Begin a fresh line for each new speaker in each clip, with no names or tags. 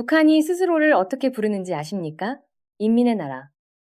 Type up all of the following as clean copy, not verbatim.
북한이 스스로를 어떻게 부르는지 아십니까? 인민의 나라,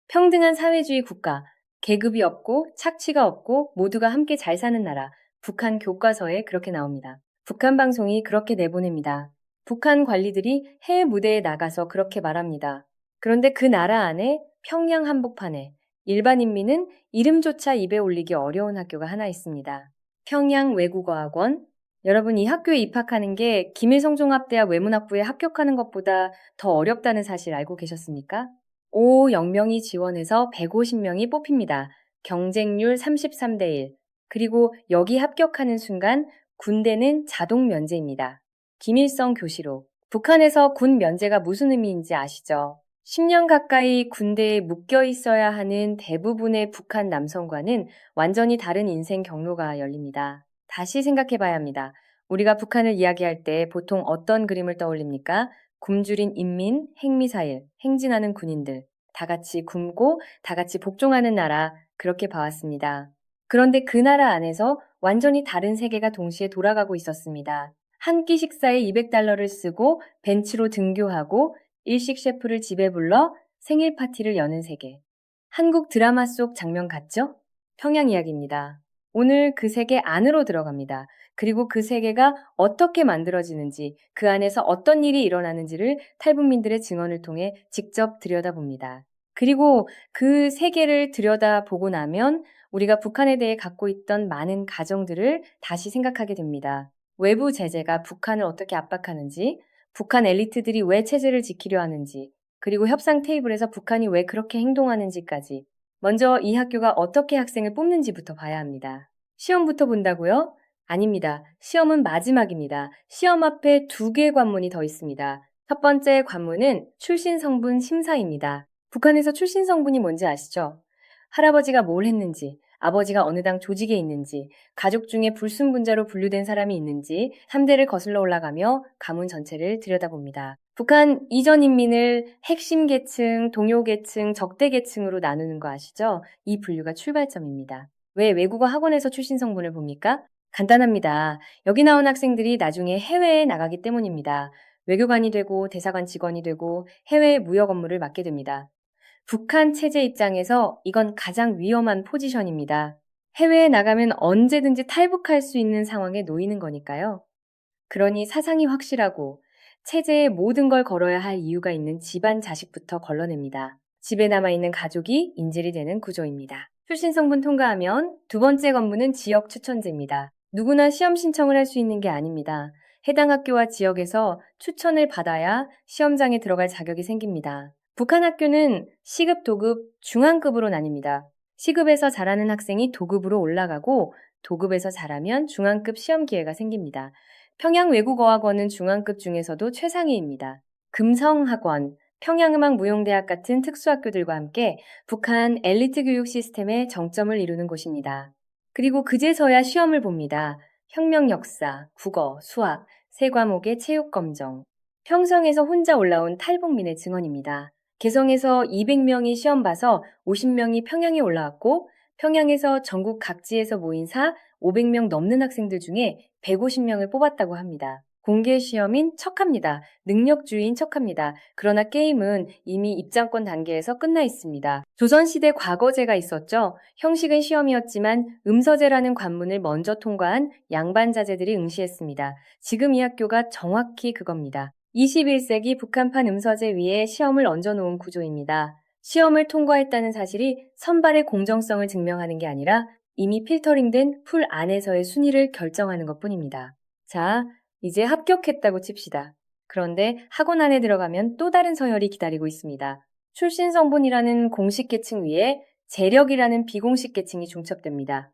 평등한 사회주의 국가, 계급이 없고 착취가 없고 모두가 함께 잘 사는 나라, 북한 교과서에 그렇게 나옵니다. 북한 방송이 그렇게 내보냅니다. 북한 관리들이 해외 무대에 나가서 그렇게 말합니다. 그런데 그 나라 안에 평양 한복판에 일반 인민은 이름조차 입에 올리기 어려운 학교가 하나 있습니다. 평양 외국어학원. 여러분, 이 학교에 입학하는 게 김일성종합대학 외문학부에 합격하는 것보다 더 어렵다는 사실 알고 계셨습니까? 0명이 지원해서 150명이 뽑힙니다. 경쟁률 33대 1. 그리고 여기 합격하는 순간 군대는 자동 면제입니다. 김일성 교시록. 북한에서 군 면제가 무슨 의미인지 아시죠? 10년 가까이 군대에 묶여 있어야 하는 대부분의 북한 남성과는 완전히 다른 인생 경로가 열립니다. 다시 생각해 봐야 합니다. 우리가 북한을 이야기할 때 보통 어떤 그림을 떠올립니까? 굶주린 인민, 핵미사일, 행진하는 군인들, 다 같이 굶고 다 같이 복종하는 나라, 그렇게 봐왔습니다. 그런데 그 나라 안에서 완전히 다른 세계가 동시에 돌아가고 있었습니다. 한 끼 식사에 200달러를 쓰고 벤츠로 등교하고 일식 셰프를 집에 불러 생일 파티를 여는 세계. 한국 드라마 속 장면 같죠? 평양 이야기입니다. 오늘 그 세계 안으로 들어갑니다. 그리고 그 세계가 어떻게 만들어지는지, 그 안에서 어떤 일이 일어나는지를 탈북민들의 증언을 통해 직접 들여다봅니다. 그리고 그 세계를 들여다보고 나면 우리가 북한에 대해 갖고 있던 많은 가정들을 다시 생각하게 됩니다. 외부 제재가 북한을 어떻게 압박하는지, 북한 엘리트들이 왜 체제를 지키려 하는지, 그리고 협상 테이블에서 북한이 왜 그렇게 행동하는지까지. 먼저 이 학교가 어떻게 학생을 뽑는지부터 봐야 합니다. 시험부터 본다고요? 아닙니다. 시험은 마지막입니다. 시험 앞에 2개의 관문이 더 있습니다. 첫 번째 관문은 출신 성분 심사입니다. 북한에서 출신 성분이 뭔지 아시죠? 할아버지가 뭘 했는지, 아버지가 어느 당 조직에 있는지, 가족 중에 불순분자로 분류된 사람이 있는지 3대를 거슬러 올라가며 가문 전체를 들여다봅니다. 북한 이전 인민을 핵심 계층, 동요 계층, 적대 계층으로 나누는 거 아시죠? 이 분류가 출발점입니다. 왜 외국어 학원에서 출신 성분을 봅니까? 간단합니다. 여기 나온 학생들이 나중에 해외에 나가기 때문입니다. 외교관이 되고 대사관 직원이 되고 해외 무역 업무를 맡게 됩니다. 북한 체제 입장에서 이건 가장 위험한 포지션입니다. 해외에 나가면 언제든지 탈북할 수 있는 상황에 놓이는 거니까요. 그러니 사상이 확실하고 체제에 모든 걸 걸어야 할 이유가 있는 집안 자식부터 걸러냅니다. 집에 남아있는 가족이 인질이 되는 구조입니다. 출신 성분 통과하면 두 번째 관문은 지역 추천제입니다. 누구나 시험 신청을 할 수 있는 게 아닙니다. 해당 학교와 지역에서 추천을 받아야 시험장에 들어갈 자격이 생깁니다. 북한 학교는 시급, 도급, 중앙급으로 나뉩니다. 시급에서 잘하는 학생이 도급으로 올라가고 도급에서 잘하면 중앙급 시험 기회가 생깁니다. 평양 외국어학원은 중앙급 중에서도 최상위입니다. 금성학원, 평양음악무용대학 같은 특수학교들과 함께 북한 엘리트 교육 시스템의 정점을 이루는 곳입니다. 그리고 그제서야 시험을 봅니다. 혁명 역사, 국어, 수학, 세 과목의 체육검정. 평성에서 혼자 올라온 탈북민의 증언입니다. 개성에서 200명이 시험 봐서 50명이 평양에 올라왔고 평양에서 전국 각지에서 모인 500명 넘는 학생들 중에 150명을 뽑았다고 합니다. 공개 시험인 척합니다. 능력주의인 척합니다. 그러나 게임은 이미 입장권 단계에서 끝나 있습니다. 조선시대 과거제가 있었죠. 형식은 시험이었지만 음서제라는 관문을 먼저 통과한 양반자제들이 응시했습니다. 지금 이 학교가 정확히 그겁니다. 21세기 북한판 음서제 위에 시험을 얹어놓은 구조입니다. 시험을 통과했다는 사실이 선발의 공정성을 증명하는 게 아니라 이미 필터링된 풀 안에서의 순위를 결정하는 것뿐입니다. 자, 이제 합격했다고 칩시다. 그런데 학원 안에 들어가면 또 다른 서열이 기다리고 있습니다. 출신 성분이라는 공식 계층 위에 재력이라는 비공식 계층이 중첩됩니다.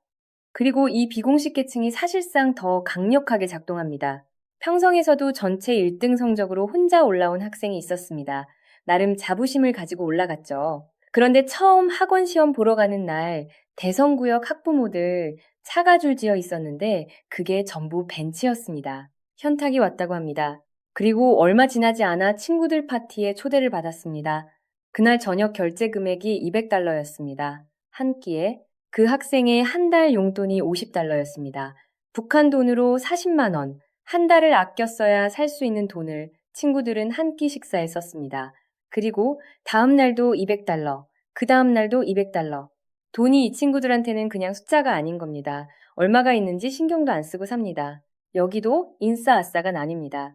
그리고 이 비공식 계층이 사실상 더 강력하게 작동합니다. 평성에서도 전체 1등 성적으로 혼자 올라온 학생이 있었습니다. 나름 자부심을 가지고 올라갔죠. 그런데 처음 학원 시험 보러 가는 날 대성구역 학부모들 차가 줄지어 있었는데 그게 전부 벤치였습니다. 현탁이 왔다고 합니다. 그리고 얼마 지나지 않아 친구들 파티에 초대를 받았습니다. 그날 저녁 결제 금액이 200달러였습니다. 한 끼에 그 학생의 한 달 용돈이 50달러였습니다. 북한 돈으로 40만 원, 한 달을 아껴 써야 살 수 있는 돈을 친구들은 한 끼 식사에 썼습니다. 그리고 다음 날도 200달러, 그 다음 날도 200달러. 돈이 이 친구들한테는 그냥 숫자가 아닌 겁니다. 얼마가 있는지 신경도 안 쓰고 삽니다. 여기도 인싸아싸가 나뉩니다.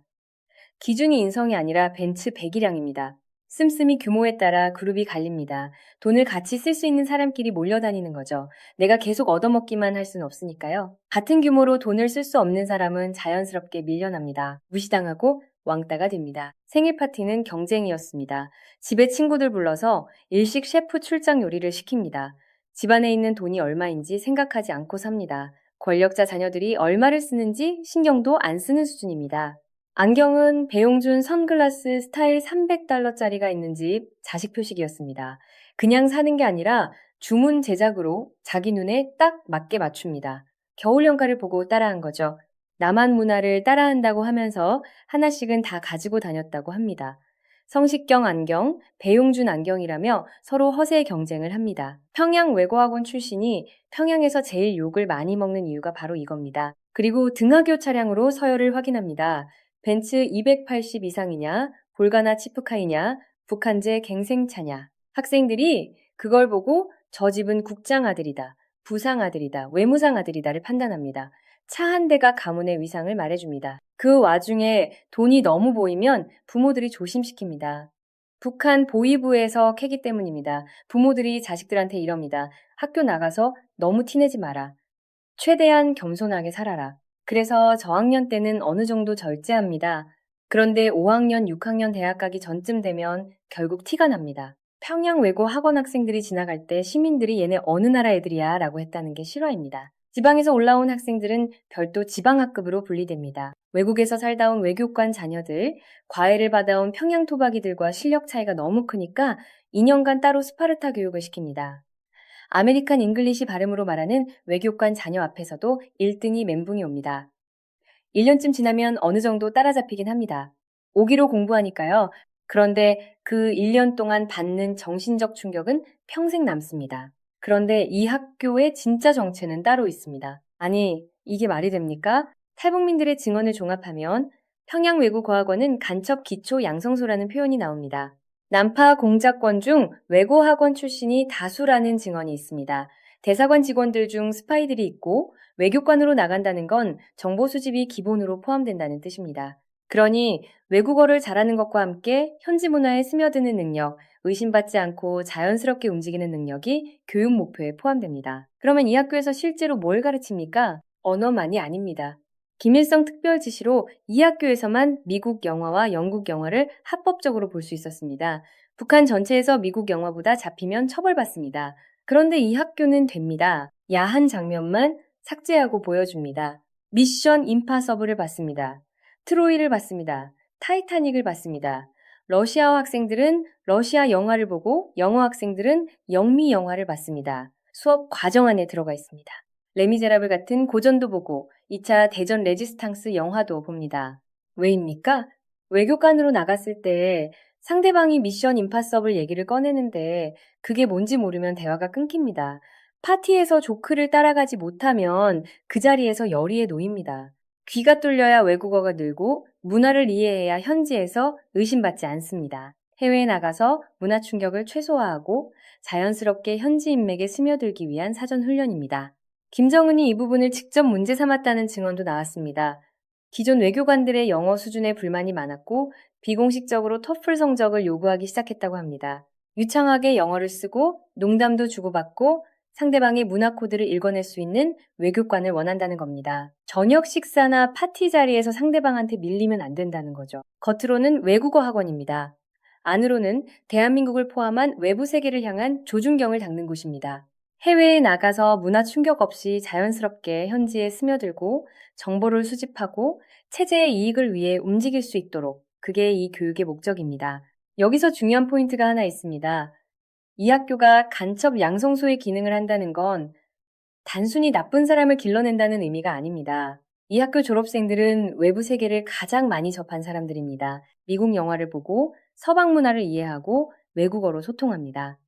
기준이 인성이 아니라 벤츠 100이량입니다. 씀씀이 규모에 따라 그룹이 갈립니다. 돈을 같이 쓸 수 있는 사람끼리 몰려다니는 거죠. 내가 계속 얻어먹기만 할 수는 없으니까요. 같은 규모로 돈을 쓸 수 없는 사람은 자연스럽게 밀려납니다. 무시당하고 왕따가 됩니다. 생일 파티는 경쟁이었습니다. 집에 친구들 불러서 일식 셰프 출장 요리를 시킵니다. 집안에 있는 돈이 얼마인지 생각하지 않고 삽니다. 권력자 자녀들이 얼마를 쓰는지 신경도 안 쓰는 수준입니다. 안경은 배용준 선글라스 스타일 300달러짜리가 있는 집 자식 표식이었습니다. 그냥 사는 게 아니라 주문 제작으로 자기 눈에 딱 맞게 맞춥니다. 겨울연가를 보고 따라한 거죠. 남한 문화를 따라한다고 하면서 하나씩은 다 가지고 다녔다고 합니다. 성식경 안경, 배용준 안경이라며 서로 허세 경쟁을 합니다. 평양 외고학원 출신이 평양에서 제일 욕을 많이 먹는 이유가 바로 이겁니다. 그리고 등하교 차량으로 서열을 확인합니다. 벤츠 280 이상이냐, 볼가나 치프카이냐, 북한제 갱생차냐. 학생들이 그걸 보고 저 집은 국장 아들이다, 부상 아들이다, 외무상 아들이다를 판단합니다. 차 한 대가 가문의 위상을 말해줍니다. 그 와중에 돈이 너무 보이면 부모들이 조심시킵니다. 북한 보위부에서 캐기 때문입니다. 부모들이 자식들한테 이럽니다. 학교 나가서 너무 티내지 마라. 최대한 겸손하게 살아라. 그래서 저학년 때는 어느 정도 절제합니다. 그런데 5학년, 6학년 대학 가기 전쯤 되면 결국 티가 납니다. 평양 외고 학원 학생들이 지나갈 때 시민들이 얘네 어느 나라 애들이야 라고 했다는 게 실화입니다. 지방에서 올라온 학생들은 별도 지방학급으로 분리됩니다. 외국에서 살다 온 외교관 자녀들, 과외를 받아온 평양 토박이들과 실력 차이가 너무 크니까 2년간 따로 스파르타 교육을 시킵니다. 아메리칸 잉글리시 발음으로 말하는 외교관 자녀 앞에서도 1등이 멘붕이 옵니다. 1년쯤 지나면 어느 정도 따라잡히긴 합니다. 5기로 공부하니까요. 그런데 그 1년 동안 받는 정신적 충격은 평생 남습니다. 그런데 이 학교의 진짜 정체는 따로 있습니다. 아니, 이게 말이 됩니까? 탈북민들의 증언을 종합하면 평양외국어학원은 간첩 기초 양성소라는 표현이 나옵니다. 남파 공작권 중 외고학원 출신이 다수라는 증언이 있습니다. 대사관 직원들 중 스파이들이 있고 외교관으로 나간다는 건 정보 수집이 기본으로 포함된다는 뜻입니다. 그러니 외국어를 잘하는 것과 함께 현지 문화에 스며드는 능력, 의심받지 않고 자연스럽게 움직이는 능력이 교육 목표에 포함됩니다. 그러면 이 학교에서 실제로 뭘 가르칩니까? 언어만이 아닙니다. 김일성 특별 지시로 이 학교에서만 미국 영화와 영국 영화를 합법적으로 볼 수 있었습니다. 북한 전체에서 미국 영화보다 잡히면 처벌받습니다. 그런데 이 학교는 됩니다. 야한 장면만 삭제하고 보여줍니다. 미션 임파서블을 봤습니다. 트로이를 봤습니다. 타이타닉을 봤습니다. 러시아어 학생들은 러시아 영화를 보고 영어 학생들은 영미 영화를 봤습니다. 수업 과정 안에 들어가 있습니다. 레미제라블 같은 고전도 보고 2차 대전 레지스탕스 영화도 봅니다. 왜입니까? 외교관으로 나갔을 때 상대방이 미션 임파서블 얘기를 꺼내는데 그게 뭔지 모르면 대화가 끊깁니다. 파티에서 조크를 따라가지 못하면 그 자리에서 열의에 놓입니다. 귀가 뚫려야 외국어가 늘고 문화를 이해해야 현지에서 의심받지 않습니다. 해외에 나가서 문화 충격을 최소화하고 자연스럽게 현지 인맥에 스며들기 위한 사전 훈련입니다. 김정은이 이 부분을 직접 문제 삼았다는 증언도 나왔습니다. 기존 외교관들의 영어 수준에 불만이 많았고 비공식적으로 토플 성적을 요구하기 시작했다고 합니다. 유창하게 영어를 쓰고 농담도 주고받고 상대방의 문화 코드를 읽어낼 수 있는 외교관을 원한다는 겁니다. 저녁 식사나 파티 자리에서 상대방한테 밀리면 안 된다는 거죠. 겉으로는 외국어 학원입니다. 안으로는 대한민국을 포함한 외부 세계를 향한 조준경을 닦는 곳입니다. 해외에 나가서 문화 충격 없이 자연스럽게 현지에 스며들고 정보를 수집하고 체제의 이익을 위해 움직일 수 있도록 그게 이 교육의 목적입니다. 여기서 중요한 포인트가 하나 있습니다. 이 학교가 간첩 양성소의 기능을 한다는 건 단순히 나쁜 사람을 길러낸다는 의미가 아닙니다. 이 학교 졸업생들은 외부 세계를 가장 많이 접한 사람들입니다. 미국 영화를 보고 서방 문화를 이해하고 외국어로 소통합니다.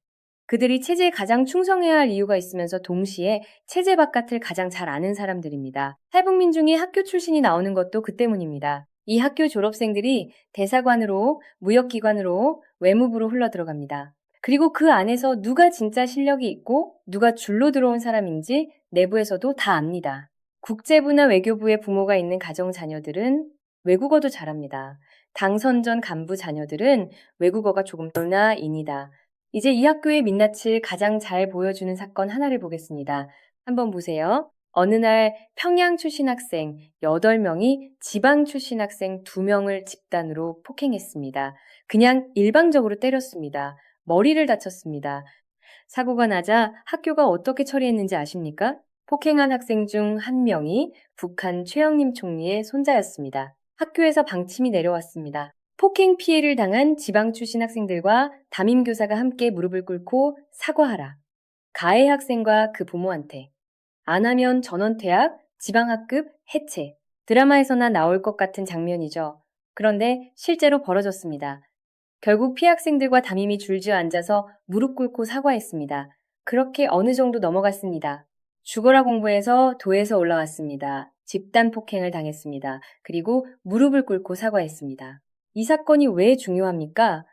그들이 체제에 가장 충성해야 할 이유가 있으면서 동시에 체제 바깥을 가장 잘 아는 사람들입니다. 탈북민 중에 학교 출신이 나오는 것도 그 때문입니다. 이 학교 졸업생들이 대사관으로, 무역기관으로, 외무부로 흘러들어갑니다. 그리고 그 안에서 누가 진짜 실력이 있고 누가 줄로 들어온 사람인지 내부에서도 다 압니다. 국제부나 외교부에 부모가 있는 가정 자녀들은 외국어도 잘합니다. 당선 전 간부 자녀들은 외국어가 조금 누나인이다. 이제 이 학교의 민낯을 가장 잘 보여주는 사건 하나를 보겠습니다. 한번 보세요. 어느 날 평양 출신 학생 8명이 지방 출신 학생 2명을 집단으로 폭행했습니다. 그냥 일방적으로 때렸습니다. 머리를 다쳤습니다. 사고가 나자 학교가 어떻게 처리했는지 아십니까? 폭행한 학생 중 1명이 북한 최영림 총리의 손자였습니다. 학교에서 방침이 내려왔습니다. 폭행 피해를 당한 지방 출신 학생들과 담임교사가 함께 무릎을 꿇고 사과하라. 가해 학생과 그 부모한테. 안 하면 전원 퇴학, 지방학급 해체. 드라마에서나 나올 것 같은 장면이죠. 그런데 실제로 벌어졌습니다. 결국 피학생들과 담임이 줄지어 앉아서 무릎 꿇고 사과했습니다. 그렇게 어느 정도 넘어갔습니다. 죽어라 공부해서 도에서 올라왔습니다. 집단 폭행을 당했습니다. 그리고 무릎을 꿇고 사과했습니다. 이 사건이 왜 중요합니까?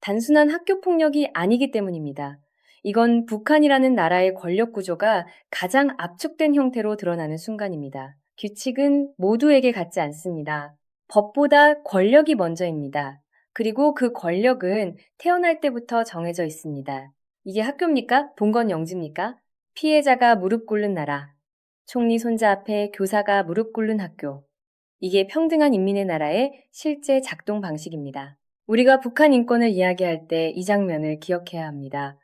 단순한 학교 폭력이 아니기 때문입니다. 이건 북한이라는 나라의 권력 구조가 가장 압축된 형태로 드러나는 순간입니다. 규칙은 모두에게 같지 않습니다. 법보다 권력이 먼저입니다. 그리고 그 권력은 태어날 때부터 정해져 있습니다. 이게 학교입니까? 봉건영지입니까? 피해자가 무릎 꿇는 나라. 총리 손자 앞에 교사가 무릎 꿇는 학교. 이게 평등한 인민의 나라의 실제 작동 방식입니다. 우리가 북한 인권을 이야기할 때 이 장면을 기억해야 합니다.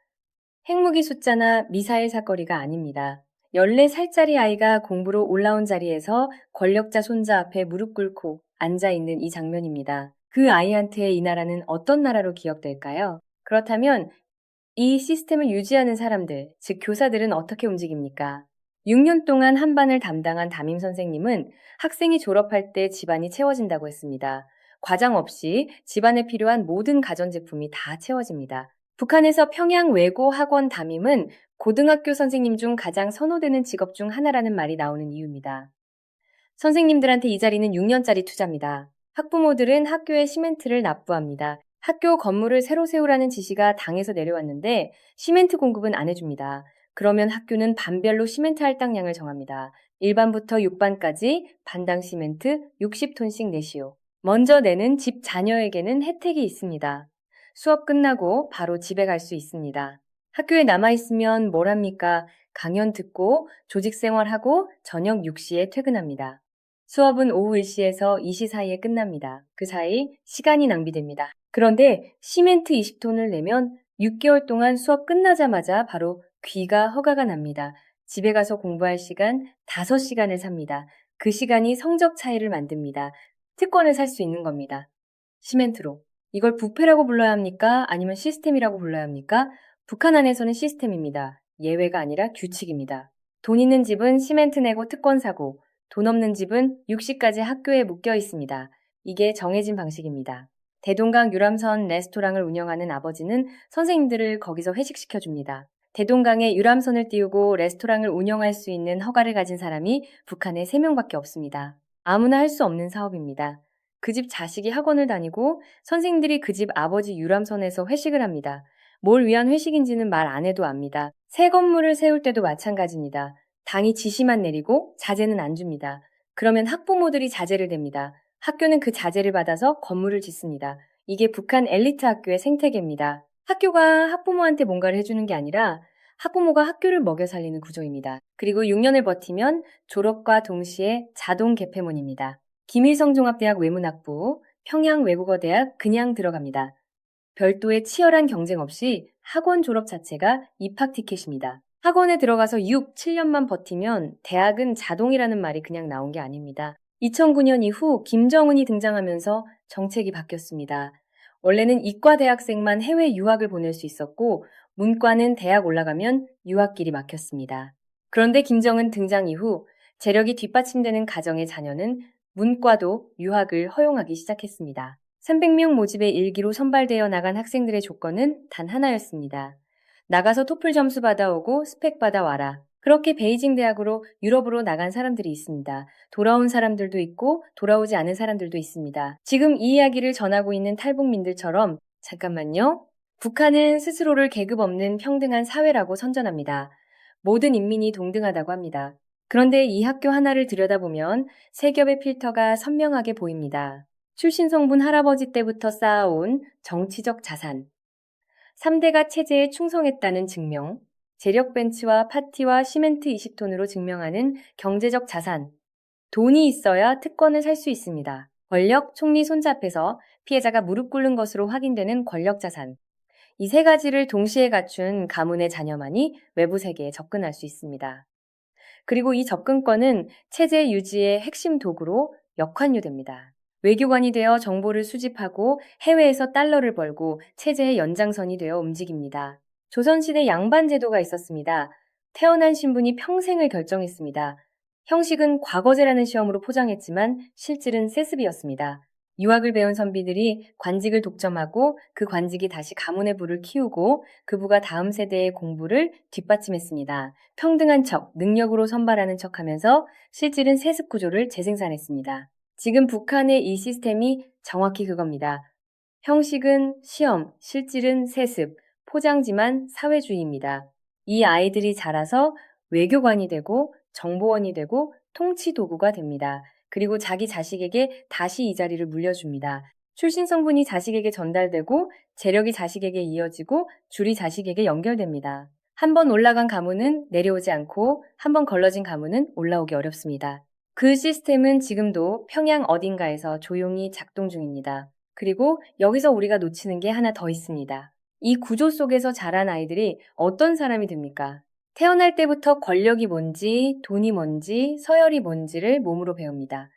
핵무기 숫자나 미사일 사거리가 아닙니다. 14살짜리 아이가 공부로 올라온 자리에서 권력자 손자 앞에 무릎 꿇고 앉아있는 이 장면입니다. 그 아이한테 이 나라는 어떤 나라로 기억될까요? 그렇다면 이 시스템을 유지하는 사람들, 즉 교사들은 어떻게 움직입니까? 6년 동안 한 반을 담당한 담임 선생님은 학생이 졸업할 때 집안이 채워진다고 했습니다. 과장 없이 집안에 필요한 모든 가전제품이 다 채워집니다. 북한에서 평양 외고 학원 담임은 고등학교 선생님 중 가장 선호되는 직업 중 하나라는 말이 나오는 이유입니다. 선생님들한테 이 자리는 6년짜리 투자입니다. 학부모들은 학교에 시멘트를 납부합니다. 학교 건물을 새로 세우라는 지시가 당에서 내려왔는데 시멘트 공급은 안 해줍니다. 그러면 학교는 반별로 시멘트 할당량을 정합니다. 1반부터 6반까지 반당 시멘트 60톤씩 내시오. 먼저 내는 집 자녀에게는 혜택이 있습니다. 수업 끝나고 바로 집에 갈 수 있습니다. 학교에 남아있으면 뭘 합니까? 강연 듣고 조직 생활하고 저녁 6시에 퇴근합니다. 수업은 오후 1시에서 2시 사이에 끝납니다. 그 사이 시간이 낭비됩니다. 그런데 시멘트 20톤을 내면 6개월 동안 수업 끝나자마자 바로 귀가 허가가 납니다. 집에 가서 공부할 시간 5시간을 삽니다. 그 시간이 성적 차이를 만듭니다. 특권을 살 수 있는 겁니다. 시멘트로. 이걸 부패라고 불러야 합니까? 아니면 시스템이라고 불러야 합니까? 북한 안에서는 시스템입니다. 예외가 아니라 규칙입니다. 돈 있는 집은 시멘트 내고 특권 사고, 돈 없는 집은 6시까지 학교에 묶여 있습니다. 이게 정해진 방식입니다. 대동강 유람선 레스토랑을 운영하는 아버지는 선생님들을 거기서 회식시켜줍니다. 대동강에 유람선을 띄우고 레스토랑을 운영할 수 있는 허가를 가진 사람이 북한에 3명밖에 없습니다. 아무나 할 수 없는 사업입니다. 그 집 자식이 학원을 다니고 선생님들이 그 집 아버지 유람선에서 회식을 합니다. 뭘 위한 회식인지는 말 안 해도 압니다. 새 건물을 세울 때도 마찬가지입니다. 당이 지시만 내리고 자재는 안 줍니다. 그러면 학부모들이 자재를 댑니다. 학교는 그 자재를 받아서 건물을 짓습니다. 이게 북한 엘리트 학교의 생태계입니다. 학교가 학부모한테 뭔가를 해주는 게 아니라 학부모가 학교를 먹여 살리는 구조입니다. 그리고 6년을 버티면 졸업과 동시에 자동 개폐문입니다. 김일성 종합대학 외문학부, 평양외국어대학 그냥 들어갑니다. 별도의 치열한 경쟁 없이 학원 졸업 자체가 입학 티켓입니다. 학원에 들어가서 6, 7년만 버티면 대학은 자동이라는 말이 그냥 나온 게 아닙니다. 2009년 이후 김정은이 등장하면서 정책이 바뀌었습니다. 원래는 이과 대학생만 해외 유학을 보낼 수 있었고 문과는 대학 올라가면 유학길이 막혔습니다. 그런데 김정은 등장 이후 재력이 뒷받침되는 가정의 자녀는 문과도 유학을 허용하기 시작했습니다. 300명 모집의 1기로 선발되어 나간 학생들의 조건은 단 하나였습니다. 나가서 토플 점수 받아오고 스펙 받아와라. 그렇게 베이징 대학으로 유럽으로 나간 사람들이 있습니다. 돌아온 사람들도 있고 돌아오지 않은 사람들도 있습니다. 지금 이 이야기를 전하고 있는 탈북민들처럼 잠깐만요. 북한은 스스로를 계급 없는 평등한 사회라고 선전합니다. 모든 인민이 동등하다고 합니다. 그런데 이 학교 하나를 들여다보면 세 겹의 필터가 선명하게 보입니다. 출신 성분 할아버지 때부터 쌓아온 정치적 자산, 3대가 체제에 충성했다는 증명, 재력 벤츠와 파티와 시멘트 20톤으로 증명하는 경제적 자산, 돈이 있어야 특권을 살 수 있습니다. 권력, 총리 손잡해서 피해자가 무릎 꿇는 것으로 확인되는 권력 자산. 이 세 가지를 동시에 갖춘 가문의 자녀만이 외부 세계에 접근할 수 있습니다. 그리고 이 접근권은 체제 유지의 핵심 도구로 역환유됩니다. 외교관이 되어 정보를 수집하고 해외에서 달러를 벌고 체제의 연장선이 되어 움직입니다. 조선시대 양반제도가 있었습니다. 태어난 신분이 평생을 결정했습니다. 형식은 과거제라는 시험으로 포장했지만 실질은 세습이었습니다. 유학을 배운 선비들이 관직을 독점하고 그 관직이 다시 가문의 부를 키우고 그 부가 다음 세대의 공부를 뒷받침했습니다. 평등한 척, 능력으로 선발하는 척하면서 실질은 세습 구조를 재생산했습니다. 지금 북한의 이 시스템이 정확히 그겁니다. 형식은 시험, 실질은 세습, 포장지만 사회주의입니다. 이 아이들이 자라서 외교관이 되고 정보원이 되고 통치 도구가 됩니다. 그리고 자기 자식에게 다시 이 자리를 물려줍니다. 출신 성분이 자식에게 전달되고 재력이 자식에게 이어지고 줄이 자식에게 연결됩니다. 한 번 올라간 가문은 내려오지 않고 한 번 걸러진 가문은 올라오기 어렵습니다. 그 시스템은 지금도 평양 어딘가에서 조용히 작동 중입니다. 그리고 여기서 우리가 놓치는 게 하나 더 있습니다. 이 구조 속에서 자란 아이들이 어떤 사람이 됩니까? 태어날 때부터 권력이 뭔지, 돈이 뭔지, 서열이 뭔지를 몸으로 배웁니다.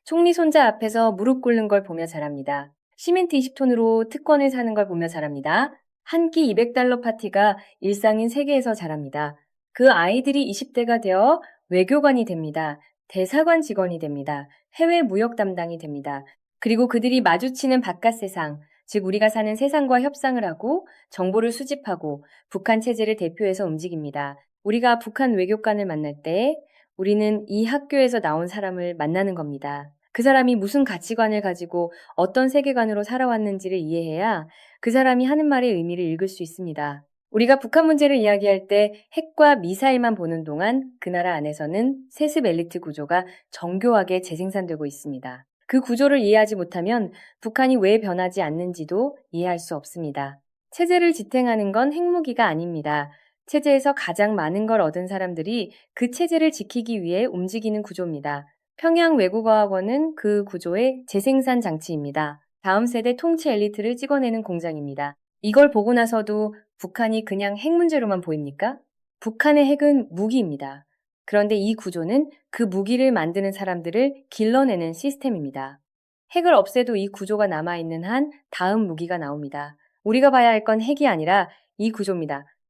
총리 손자 앞에서 무릎 꿇는 걸 보며 자랍니다. 시멘트 20톤으로 특권을 사는 걸 보며 자랍니다. 한 끼 200달러 파티가 일상인 세계에서 자랍니다. 그 아이들이 20대가 되어 외교관이 됩니다. 대사관 직원이 됩니다. 해외 무역 담당이 됩니다. 그리고 그들이 마주치는 바깥 세상, 즉 우리가 사는 세상과 협상을 하고 정보를 수집하고 북한 체제를 대표해서 움직입니다. 우리가 북한 외교관을 만날 때 우리는 이 학교에서 나온 사람을 만나는 겁니다. 그 사람이 무슨 가치관을 가지고 어떤 세계관으로 살아왔는지를 이해해야 그 사람이 하는 말의 의미를 읽을 수 있습니다. 우리가 북한 문제를 이야기할 때 핵과 미사일만 보는 동안 그 나라 안에서는 세습 엘리트 구조가 정교하게 재생산되고 있습니다. 그 구조를 이해하지 못하면 북한이 왜 변하지 않는지도 이해할 수 없습니다. 체제를 지탱하는 건 핵무기가 아닙니다. 체제에서 가장 많은 걸 얻은 사람들이 그 체제를 지키기 위해 움직이는 구조입니다. 평양 외국어학원은 그 구조의 재생산 장치입니다. 다음 세대 통치 엘리트를 찍어내는 공장입니다. 이걸 보고 나서도 북한이 그냥 핵 문제로만 보입니까? 북한의 핵은 무기입니다. 그런데 이 구조는 그 무기를 만드는 사람들을 길러내는 시스템입니다. 핵을 없애도 이 구조가 남아있는 한 다음 무기가 나옵니다. 우리가 봐야 할 건 핵이 아니라 이 구조입니다.